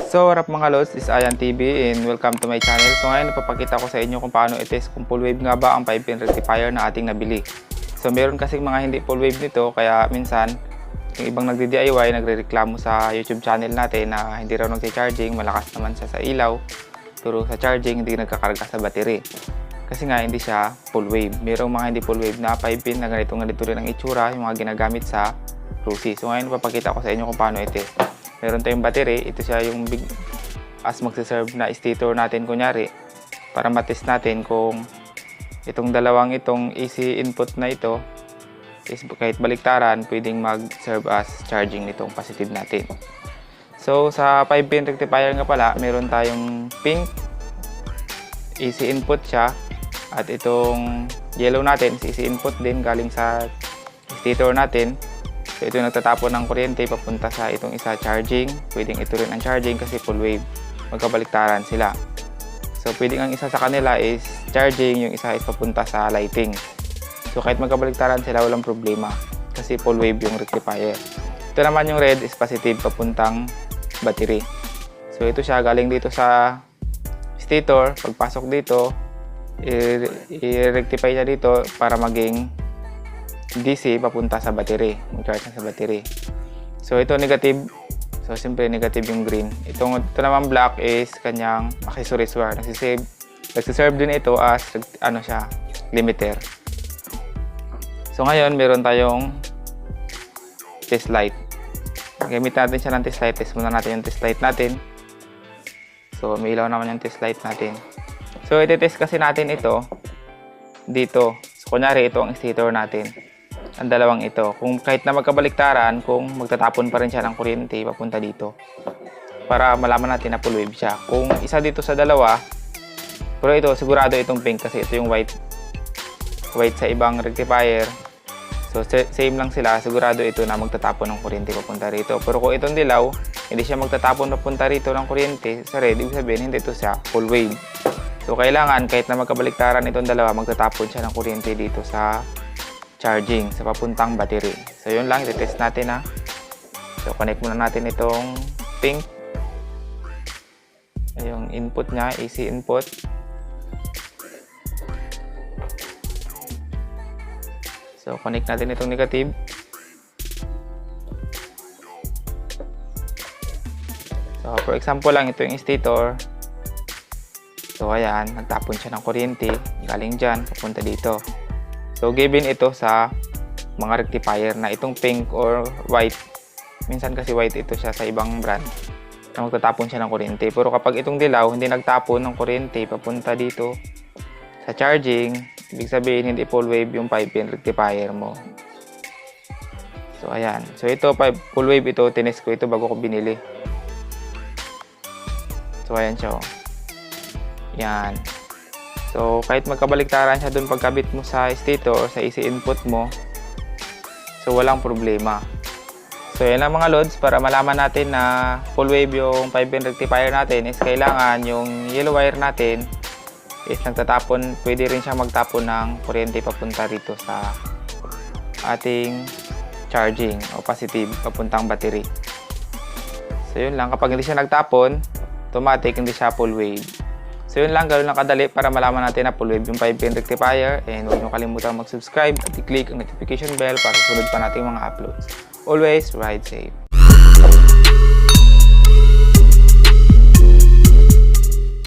So, what's up mga lods, this is Ayan TV and welcome to my channel. So ngayon, ipapakita ko sa inyo kung paano i-test kung full wave nga ba ang 5-pin rectifier na ating nabili. So meron kasing mga hindi full wave nito, kaya minsan yung ibang nagdi-DIY nagrereklamo sa YouTube channel natin na hindi raw nagsi-charging, malakas naman siya sa ilaw, pero sa charging hindi nagkakarga sa battery. Kasi nga hindi siya full wave. Merong mga hindi full wave na 5-pin na ganito rin ang itsura, yung mga ginagamit sa Crucis. So ngayon, ipapakita ko sa inyo kung paano i-test. Meron tayong battery, ito siya yung big as magsiserve na stator natin kunyari para matest natin kung itong dalawang itong AC input na ito is kahit baliktaran pwedeng mag-serve as charging nitong positive natin. So sa 5-pin rectifier nga pala, meron tayong pink AC input siya at itong yellow natin is AC input din galing sa stator natin. So ito yung nagtatapon ng kuryente papunta sa itong isa charging. Pwedeng ito rin ang charging kasi full wave. Magkabaliktaran sila. So pwedeng ang isa sa kanila is charging, yung isa is papunta sa lighting. So kahit magkabaliktaran sila, walang problema kasi full wave yung rectifier. Ito naman yung red is positive papuntang battery. So ito siya galing dito sa stator. Pagpasok dito, i-rectify niya dito para maging DC papunta sa battery, mag-charge na sa battery. So ito negative. So siyempre negative yung green. Ito naman black is kanyang accessories wire. Nagsiserve din ito as ano siya, limiter. So ngayon meron tayong test light. Gamit natin siya ng test light. Test muna natin yung test light natin. So may ilaw naman yung test light natin. So ite-test kasi natin ito dito. So kunyari ito ang stator natin. Ang dalawang ito. Kung kahit na magkabaliktaran, kung magtatapon pa rin siya ng kuryente papunta dito. Para malaman natin na full wave siya. Kung isa dito sa dalawa, pero ito sigurado itong pink kasi ito yung white sa ibang rectifier. So same lang sila, sigurado ito na magtatapon ng kuryente papunta rito. Pero kung itong dilaw, hindi siya magtatapon papunta rito ng kuryente sa red, ibig sabihin hindi ito siya full wave. So kailangan kahit na magkabaliktaran itong dalawa, magtatapon siya ng kuryente dito sa charging, sa papuntang battery. So yun lang, i-test natin ha. So connect muna natin itong pink. Yung input niya, AC input. So connect natin itong negative. So for example lang, ito yung stator. So ayan, nagtapon siya ng kuryente galing dyan, papunta dito. So given ito sa mga rectifier na itong pink or white. Minsan kasi white ito siya sa ibang brand na magtatapon siya ng kuryente. Pero kapag itong dilaw, hindi nagtapon ng kuryente papunta dito sa charging, ibig sabihin hindi full wave yung 5-pin rectifier mo. So ayan. So ito, full wave ito, tinest ko ito bago ko binili. So ayan siya. Yan. So kahit magkabaliktaran siya dun pagkabit mo sa stator, sa AC input mo, so walang problema. So yan lang mga lods, para malaman natin na full wave yung 5-pin rectifier natin is kailangan yung yellow wire natin is nagtatapon, pwede rin siya magtapon ng kuryente papunta rito sa ating charging o positive papuntang battery. So yun lang, kapag hindi siya nagtapon, automatic hindi siya full wave. So yun lang, ganoon lang kadali para malaman natin na full wave yung 5-pin rectifier. And huwag nyo kalimutan mag-subscribe at i-click ang notification bell para sunod pa natin mga uploads. Always ride safe.